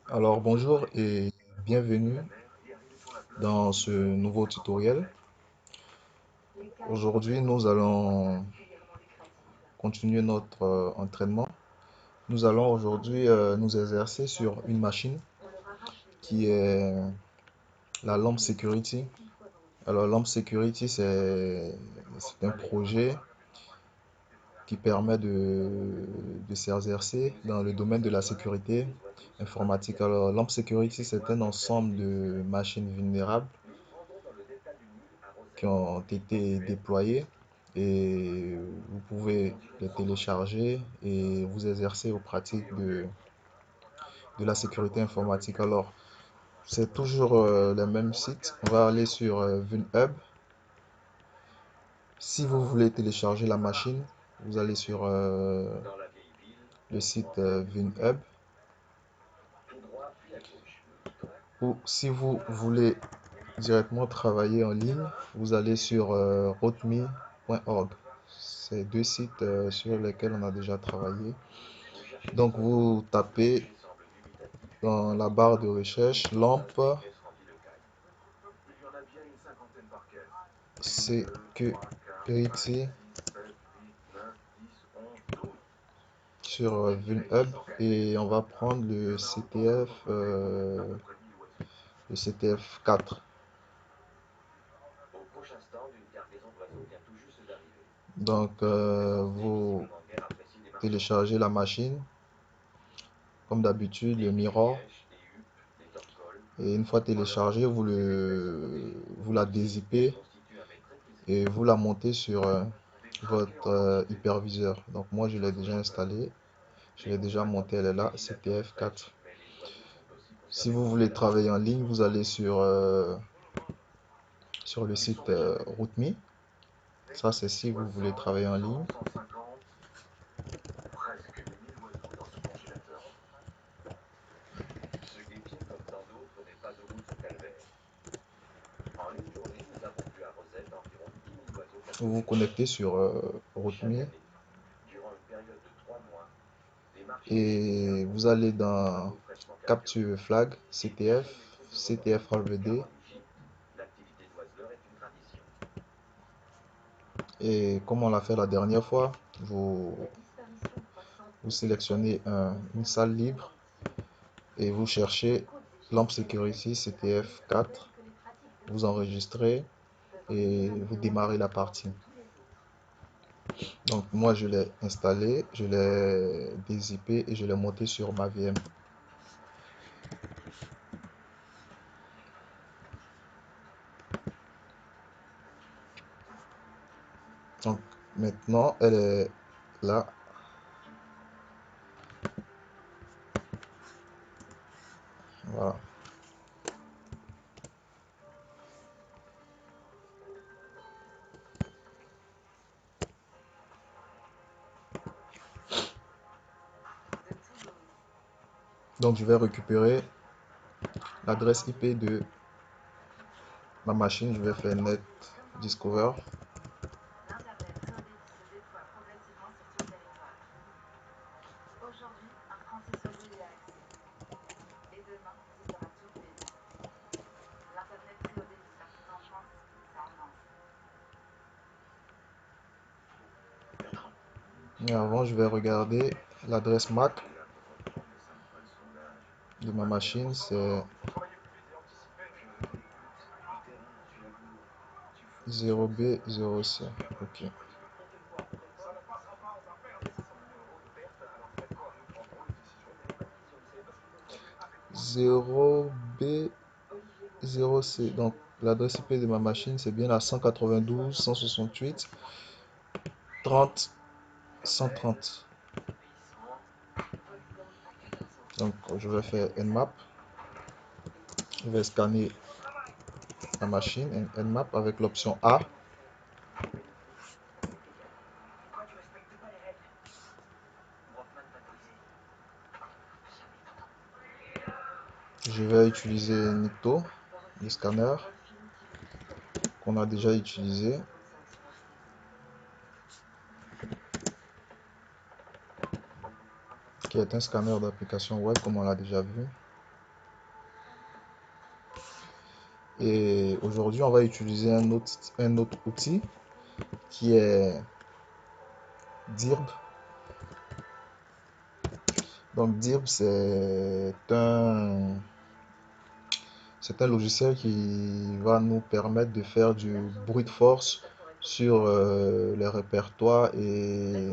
Alors bonjour et bienvenue dans ce nouveau tutoriel. Aujourd'hui, nous allons continuer notre entraînement. Nous allons aujourd'hui nous exercer sur une machine qui est la lampe security. Alors lampe security, c'est un projet qui permet de s'exercer dans le domaine de la sécurité informatique. Alors lampe security, c'est un ensemble de machines vulnérables qui ont été déployés et vous pouvez les télécharger et vous exercer aux pratiques de la sécurité informatique. Alors, c'est toujours le même site. On va aller sur VunHub. Si vous voulez télécharger la machine, vous allez sur le site VunHub. Ou si vous voulez directement travailler en ligne, vous allez sur rotme.org. C'est deux sites sur lesquels on a déjà travaillé. Donc vous tapez dans la barre de recherche lampe security sur VunHub et on va prendre le CTF 4. Donc vous téléchargez la machine comme d'habitude, le mirror. Et une fois téléchargé, vous la dézippez et vous la montez sur votre hyperviseur. Donc moi je l'ai déjà installé, je l'ai déjà monté, elle est là, CTF 4. Si vous voulez travailler en ligne, vous allez sur le site RootMe. Ça c'est si vous voulez travailler en ligne. Vous vous connectez sur RootMe et vous allez dans Capture Flag, CTF, CTF RVD. Et comme on l'a fait la dernière fois, vous sélectionnez une salle libre et vous cherchez lampe security CTF 4. Vous enregistrez et vous démarrez la partie. Donc moi je l'ai installé, je l'ai dézippé et je l'ai monté sur ma VM. Donc maintenant elle est là. Voilà. Donc je vais récupérer l'adresse IP de ma machine. Je vais faire net discover. Mais avant, je vais regarder l'adresse MAC de ma machine. C'est 0B0C. Ok. 0B0C. Donc l'adresse IP de ma machine, c'est bien la 192 168 30 130. Donc je vais faire Nmap. Je vais scanner la machine, Nmap avec l'option A. Je vais utiliser Nikto, le scanner qu'on a déjà utilisé. Qui est un scanner d'application web comme on l'a déjà vu. Et aujourd'hui, on va utiliser un autre outil qui est Dirb. Donc Dirb, c'est un logiciel qui va nous permettre de faire du brute force sur les répertoires et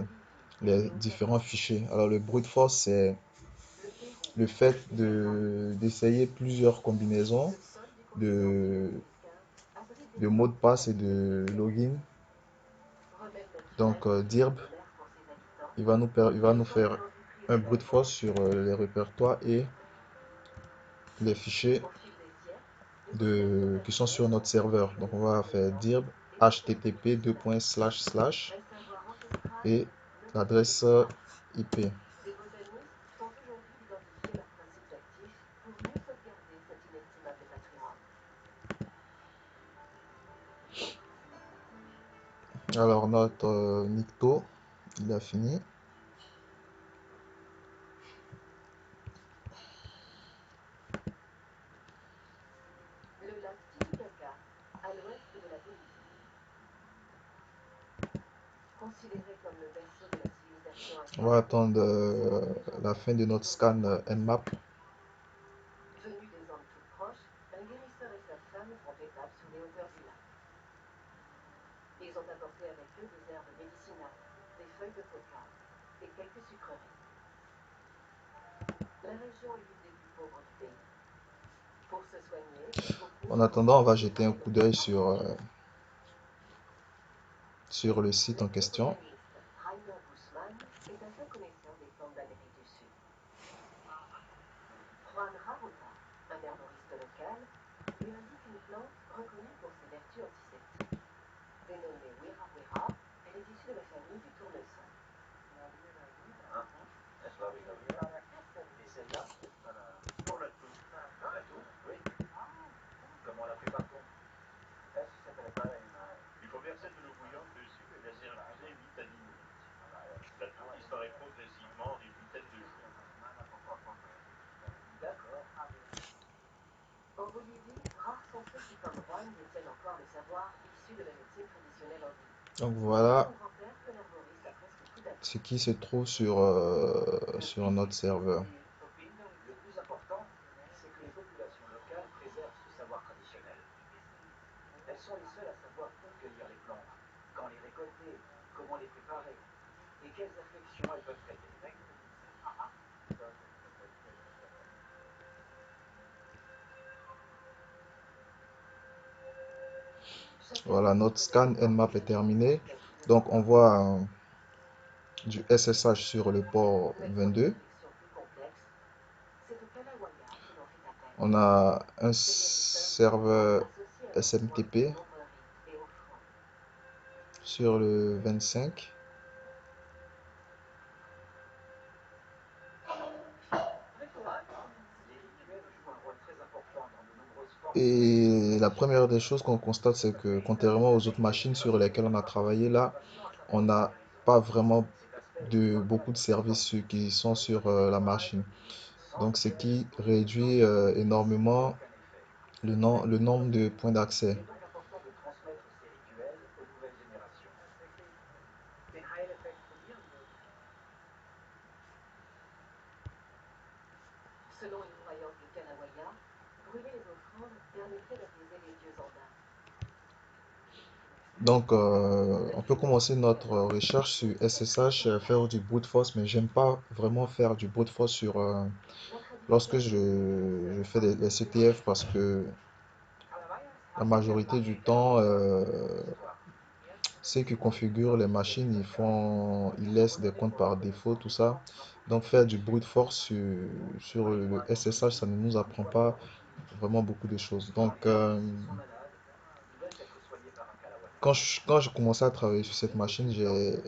les différents fichiers. Alors le brute force, c'est le fait d'essayer plusieurs combinaisons de, de mots de passe et de login. Donc Dirb, il va nous faire un brute force sur les répertoires et les fichiers qui sont sur notre serveur. Donc on va faire dirb http et l'adresse IP. Alors notre Nikto, il a fini. On va attendre la fin de notre scan Nmap. En attendant, on va jeter un coup d'œil sur le site en question. Donc voilà ce qui se trouve sur notre serveur. Voilà, notre scan Nmap est terminé. Donc on voit du SSH sur le port 22. On a un serveur SMTP sur le 25. Et la première des choses qu'on constate, c'est que contrairement aux autres machines sur lesquelles on a travaillé, là, on n'a pas vraiment beaucoup de services qui sont sur la machine. Donc, ce qui réduit énormément le nombre de points d'accès. Donc, on peut commencer notre recherche sur SSH, faire du brute force, mais j'aime pas vraiment faire du brute force lorsque je fais les CTF parce que la majorité du temps, ceux qui configurent les machines, ils laissent des comptes par défaut, tout ça. Donc, faire du brute force sur le SSH, ça ne nous apprend pas vraiment beaucoup de choses. Donc, quand j'ai commencé à travailler sur cette machine, j'ai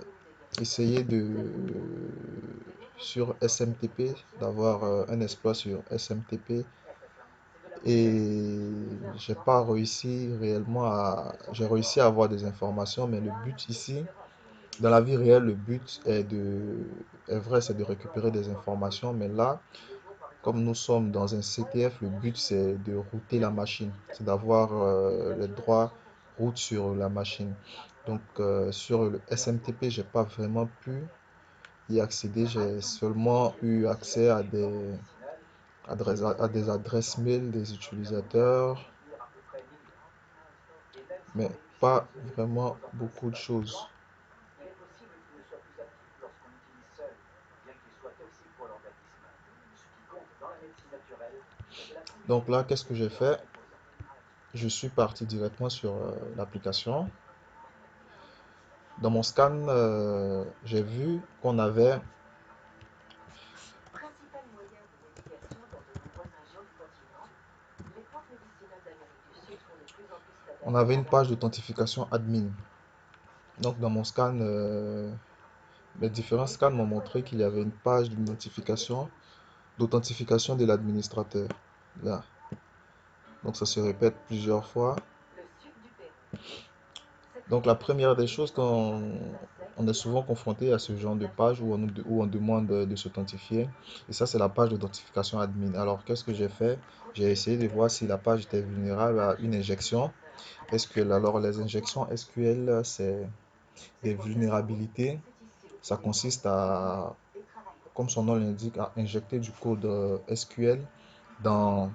essayé sur SMTP, d'avoir un exploit sur SMTP et j'ai pas réussi réellement j'ai réussi à avoir des informations, mais le but ici, dans la vie réelle, le but est vrai, c'est de récupérer des informations, mais là, comme nous sommes dans un CTF, le but c'est de router la machine, c'est d'avoir les droits route sur la machine. Donc sur le SMTP, j'ai pas vraiment pu y accéder, j'ai seulement eu accès à des adresses mail des utilisateurs, mais pas vraiment beaucoup de choses. Donc là, qu'est-ce que j'ai fait? Je suis parti directement sur l'application. Dans mon scan, j'ai vu qu'on avait, on avait une page d'authentification admin. Donc dans mon scan, les différents scans m'ont montré qu'il y avait une page d'authentification de l'administrateur. Là. Donc ça se répète plusieurs fois. Donc la première des choses, quand on est souvent confronté à ce genre de page où on demande de s'authentifier, et ça c'est la page d'authentification admin. Alors qu'est-ce que j'ai fait? J'ai essayé de voir si la page était vulnérable à une injection SQL. Alors les injections SQL, c'est des vulnérabilités. Ça consiste à, comme son nom l'indique, à injecter du code SQL dans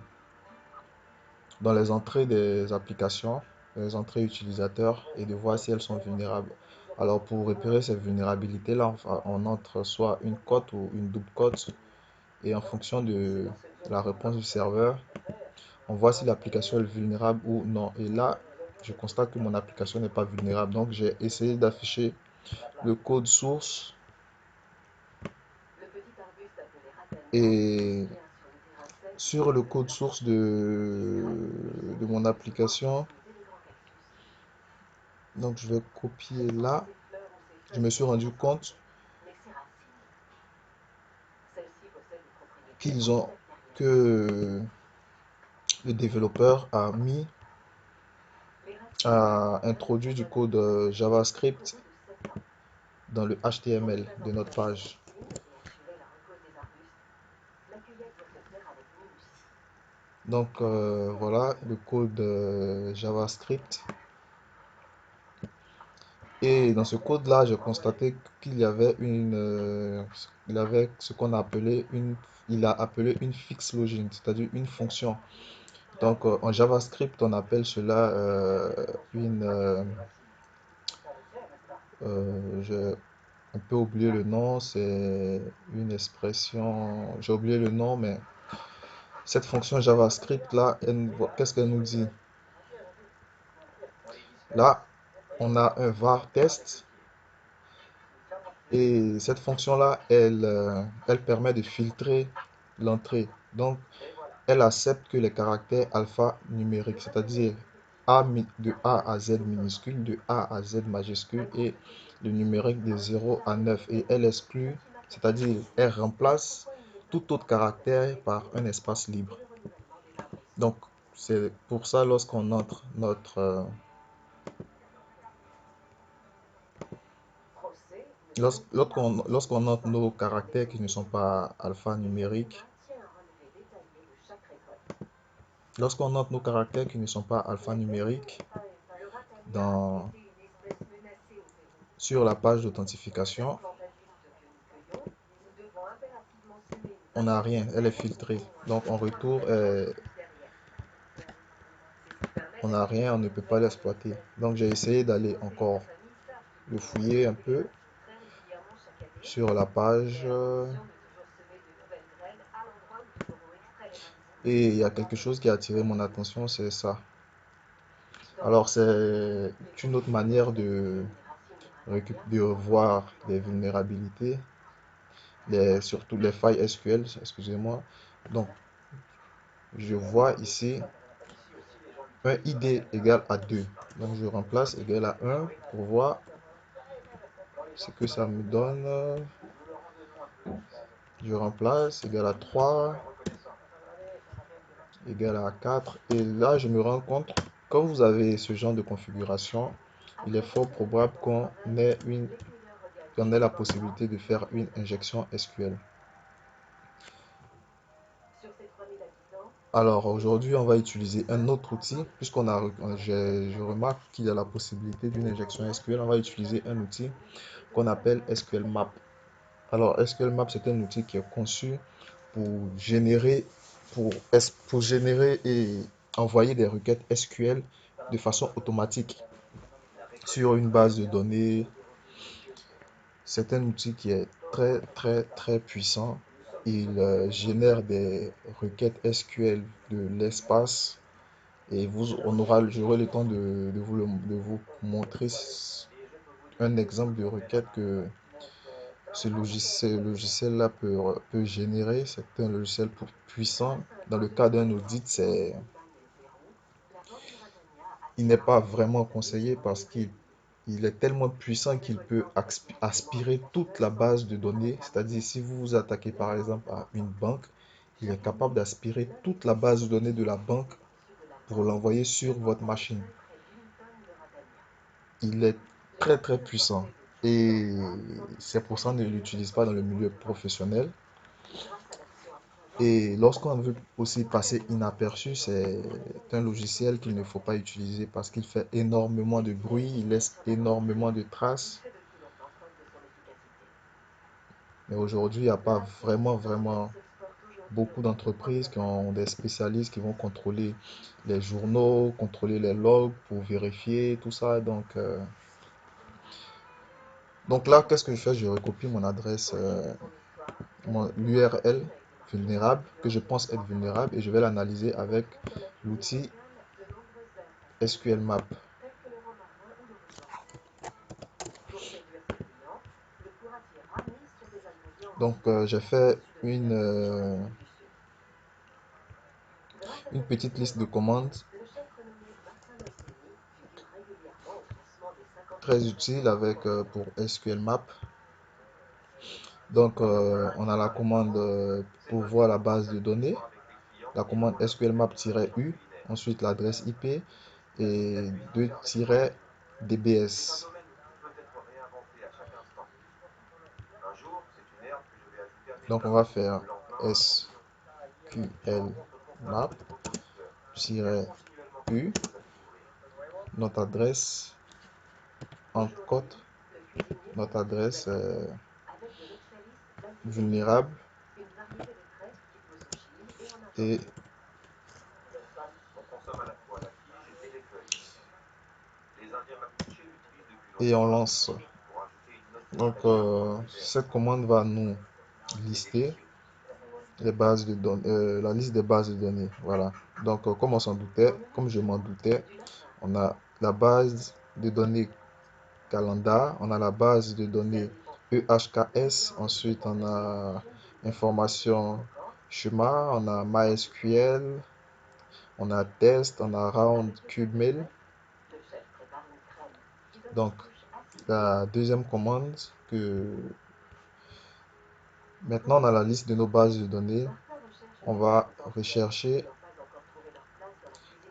dans les entrées des applications, les entrées utilisateurs et de voir si elles sont vulnérables. Alors pour repérer ces vulnérabilités-là, on entre soit une cote ou une double cote et en fonction de la réponse du serveur, on voit si l'application est vulnérable ou non. Et là, je constate que mon application n'est pas vulnérable. Donc j'ai essayé d'afficher le code source et sur le code source de mon application. Donc je vais copier là. Je me suis rendu compte qu'ils ont que le développeur a introduit du code JavaScript dans le HTML de notre page. Donc voilà le code JavaScript. Et dans ce code-là, j'ai constaté qu'il y avait il avait ce qu'on a appelé il a appelé une fix login, c'est-à-dire une fonction. Donc en JavaScript, on appelle cela j'ai un peu oublié le nom, c'est une expression, j'ai oublié le nom, mais cette fonction JavaScript là, qu'est-ce qu'elle nous dit? Là, on a un var test et cette fonction là, elle permet de filtrer l'entrée. Donc, elle accepte que les caractères alphanumériques, c'est-à-dire de A à Z minuscule, de A à Z majuscule et le numérique de 0 à 9. Et elle exclut, c'est-à-dire elle remplace tout autre caractère par un espace libre. Donc, c'est pour ça lorsqu'on entre lorsqu'on entre nos caractères qui ne sont pas alphanumériques, lorsqu'on note nos caractères qui ne sont pas alphanumériques dans, sur la page d'authentification, on n'a rien, elle est filtrée. Donc en retour, on n'a rien, on ne peut pas l'exploiter. Donc j'ai essayé d'aller encore de fouiller un peu sur la page et il y a quelque chose qui a attiré mon attention, c'est ça. Alors c'est une autre manière de voir les vulnérabilités, surtout les failles SQL, excusez-moi. Donc je vois ici un ID égale à 2. Donc je remplace égal à 1 pour voir ce que ça me donne. Je remplace égal à 3 égal à 4. Et là, je me rends compte, quand vous avez ce genre de configuration, il est fort probable qu'on ait la possibilité de faire une injection SQL. Alors aujourd'hui, on va utiliser un autre outil, puisqu'on a, je remarque qu'il y a la possibilité d'une injection SQL. On va utiliser un outil qu'on appelle SQL Map. Alors SQL Map, c'est un outil qui est conçu pour générer, pour générer et envoyer des requêtes SQL de façon automatique sur une base de données. C'est un outil qui est très puissant. Il génère des requêtes SQL de l'espace et j'aurai le temps de vous montrer un exemple de requête que ce logiciel-là peut générer. C'est un logiciel puissant. Dans le cas d'un audit, il n'est pas vraiment conseillé parce qu'il est tellement puissant qu'il peut aspirer toute la base de données. C'est-à-dire, si vous vous attaquez par exemple à une banque, il est capable d'aspirer toute la base de données de la banque pour l'envoyer sur votre machine. Il est très puissant et c'est pour ça qu'on ne l'utilise pas dans le milieu professionnel. Et lorsqu'on veut aussi passer inaperçu, c'est un logiciel qu'il ne faut pas utiliser parce qu'il fait énormément de bruit, il laisse énormément de traces. Mais aujourd'hui, il n'y a pas vraiment beaucoup d'entreprises qui ont des spécialistes qui vont contrôler les journaux, contrôler les logs pour vérifier tout ça. Donc là, qu'est-ce que je fais? Je recopie mon adresse, l'URL vulnérable, que je pense être vulnérable, et je vais l'analyser avec l'outil SQL Map. Donc, j'ai fait une petite liste de commandes très utile pour SQL Map. Donc, on a la commande pour voir la base de données, la commande SQL Map-U, ensuite l'adresse IP et 2-DBS. Donc, on va faire SQL Map-U, notre adresse en code, notre adresse vulnérable et on lance. Donc, cette commande va nous lister les bases de données, la liste des bases de données. Voilà. Donc, comme on s'en doutait, comme je m'en doutais, on a la base de données Calendar, on a la base de données EHKS, ensuite on a information schéma, on a MySQL, on a test, on a round kubemail. Donc, la deuxième commande maintenant on a la liste de nos bases de données, on va rechercher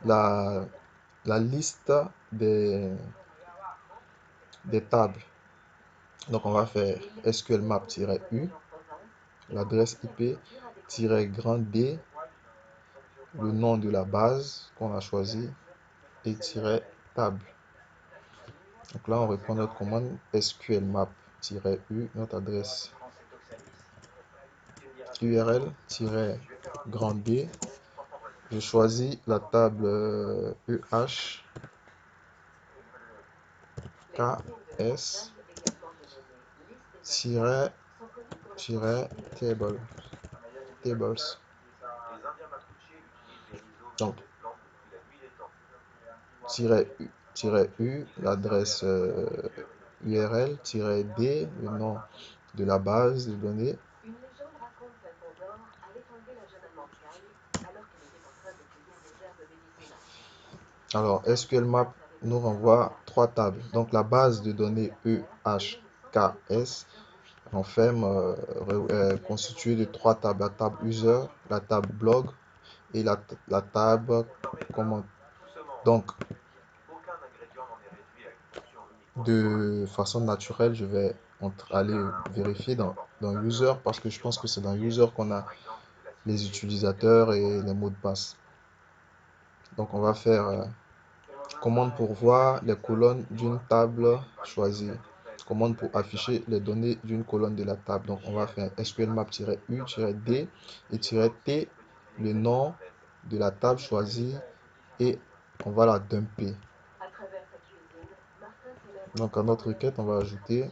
la, la liste des tables. Donc on va faire SQL map-U, l'adresse IP-grand D, le nom de la base qu'on a choisi et table. Donc là on reprend notre commande SQL map-U, notre adresse URL-grand D. Je choisis la table EHKS-tables. Donc, -U, l'adresse URL-D, le nom de la base de données. Alors, SQL Map nous renvoie trois tables. Donc, la base de données EHKS renferme constituée de trois tables. La table user, la table blog et la table commande. Donc, de façon naturelle, je vais aller vérifier dans user parce que je pense que c'est dans user qu'on a les utilisateurs et les mots de passe. Donc on va faire commande pour voir les colonnes d'une table choisie. Commande pour afficher les données d'une colonne de la table. Donc on va faire SQL map-u-d et -t, le nom de la table choisie, et on va la dumper. Donc à notre requête, on va ajouter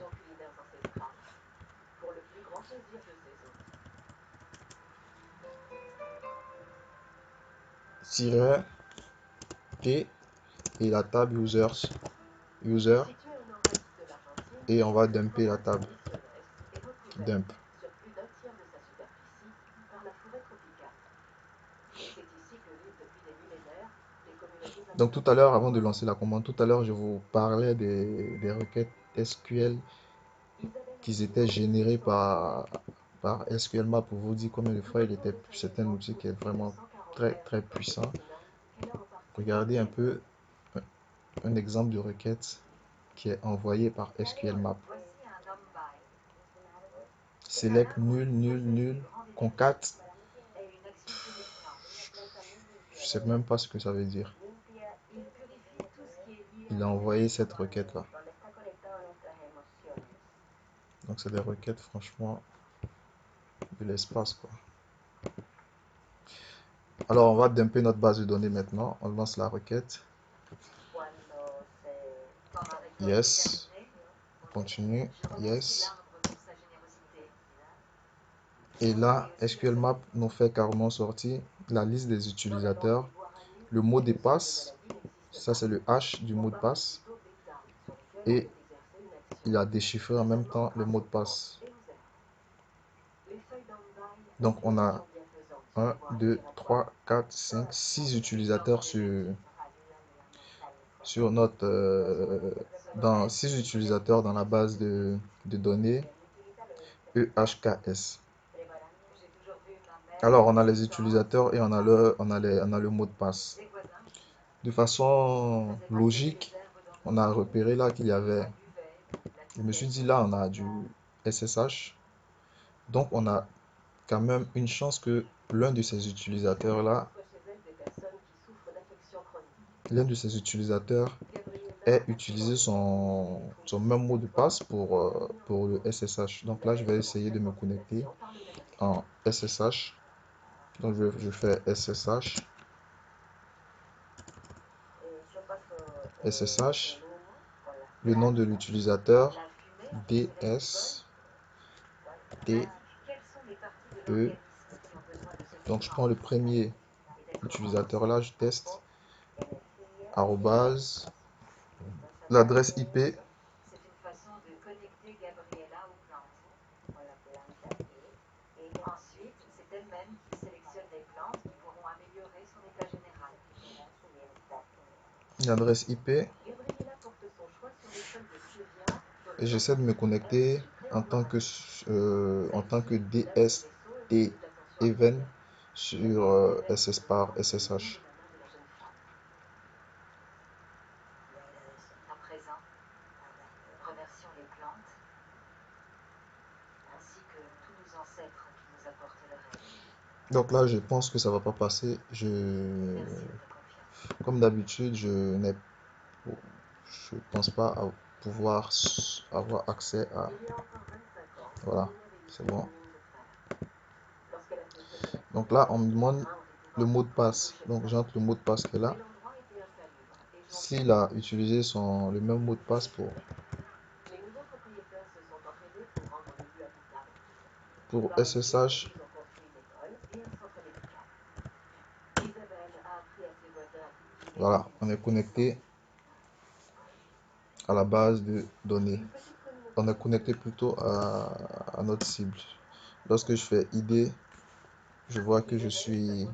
-t et la table user, et on va dumper la table. Dump. Donc tout à l'heure, avant de lancer la commande, tout à l'heure, je vous parlais des requêtes SQL qui étaient générées par SQL Map pour vous dire combien de fois c'est un outil qui est vraiment très très puissant. Regardez un peu un exemple de requête qui est envoyé par SQL Map. Select nul concat. Je sais même pas ce que ça veut dire. Il a envoyé cette requête là. Donc c'est des requêtes franchement de l'espace quoi. Alors on va dumper notre base de données maintenant. On lance la requête. Yes. On continue. Yes. Et là, SQL Map nous fait carrément sortir la liste des utilisateurs, le mot de passe, ça c'est le hash du mot de passe, et il a déchiffré en même temps le mot de passe. Donc on a 1, 2, 3, 4, 5, 6 utilisateurs sur notre dans 6 utilisateurs dans la base de données EHKS. Alors on a les utilisateurs et on a le mot de passe. De façon logique, on a repéré là qu'il y avait, je me suis dit là on a du SSH, donc on a quand même une chance que l'un de ces utilisateurs là, ait utilisé son même mot de passe pour le SSH. Donc là je vais essayer de me connecter en SSH. Donc je fais SSH, le nom de l'utilisateur DSTE. Donc je prends le premier utilisateur là, je teste, arrobase, l'adresse IP, l'adresse IP, et j'essaie de me connecter en tant que DST event sur SSPAR SSH. Donc là, je pense que ça va pas passer. Comme d'habitude, je pense pas pouvoir avoir accès à. Voilà, c'est bon. Donc là, on me demande le mot de passe. Donc j'entre le mot de passe qui est là. S'il a utilisé le même mot de passe pour SSH, voilà, on est connecté à la base de données. On est connecté plutôt à notre cible. Lorsque je fais ID, je vois que je suis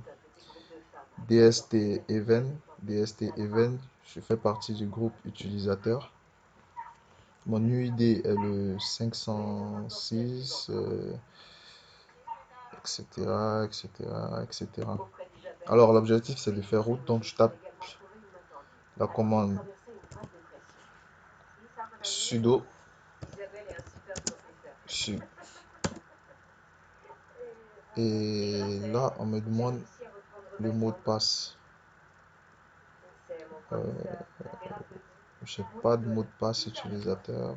DST Event. Je fais partie du groupe utilisateur. Mon UID est le 506, etc., etc., etc. Alors l'objectif c'est de faire route, donc je tape la commande sudo Et là, on me demande le mot de passe. Euh, je n'ai pas de mot de passe utilisateur.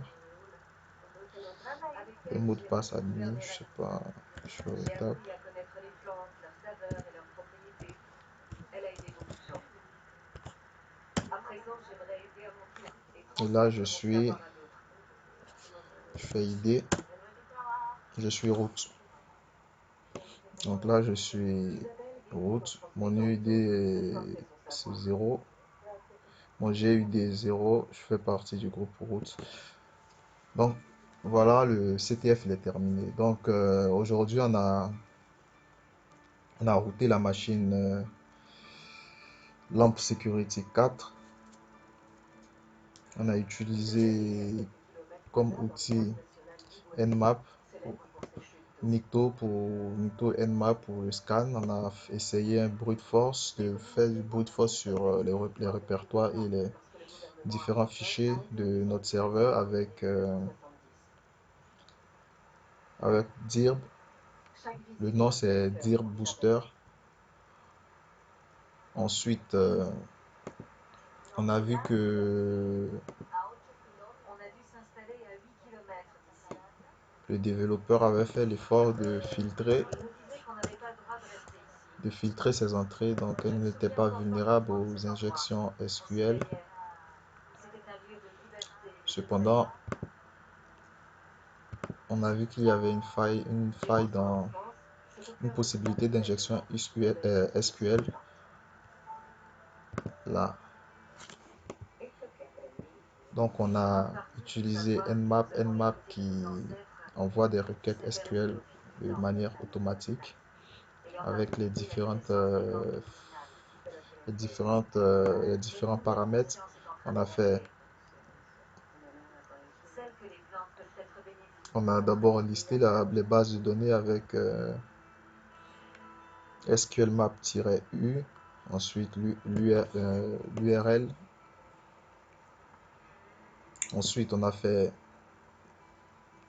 Le mot de passe admis, je sais pas. Je tape. Et là, je fais ID, je suis route. Donc là, je suis route. Mon UID c'est 0. Mon GUD est 0. Je fais partie du groupe route. Donc voilà, le CTF il est terminé. Donc aujourd'hui, on a routé la machine Lamp Security 4. On a utilisé comme outil Nmap, Nikto Nmap pour le scan. On a essayé un brute force, de faire du brute force sur les répertoires et les différents fichiers de notre serveur avec DIRB. Le nom c'est DIRB Booster. Ensuite, on a vu que le développeur avait fait l'effort de filtrer ses entrées, donc elle n'était pas vulnérable aux injections SQL. Cependant, on a vu qu'il y avait une faille dans une possibilité d'injection SQL là. Donc on a utilisé Nmap qui envoie des requêtes SQL de manière automatique avec les différents paramètres. On a fait, on a d'abord listé les bases de données avec SQLmap-U, ensuite l'URL. Ensuite, on a fait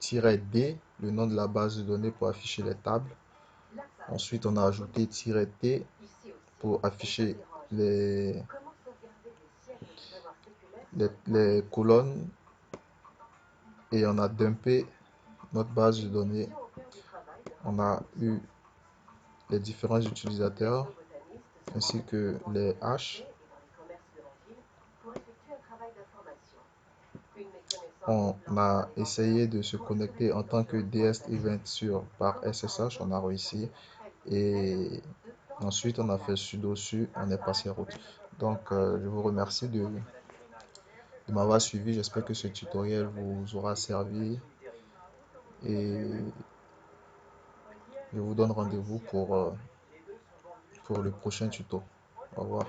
"-d", le nom de la base de données pour afficher les tables. Ensuite, on a ajouté "-t" pour afficher les, les colonnes. Et on a dumpé notre base de données. On a eu les différents utilisateurs ainsi que les hash. On a essayé de se connecter en tant que DST event par SSH, on a réussi. Et ensuite, on a fait sudo su, on est passé route. Donc, je vous remercie de m'avoir suivi. J'espère que ce tutoriel vous aura servi. Et je vous donne rendez-vous pour le prochain tuto. Au revoir.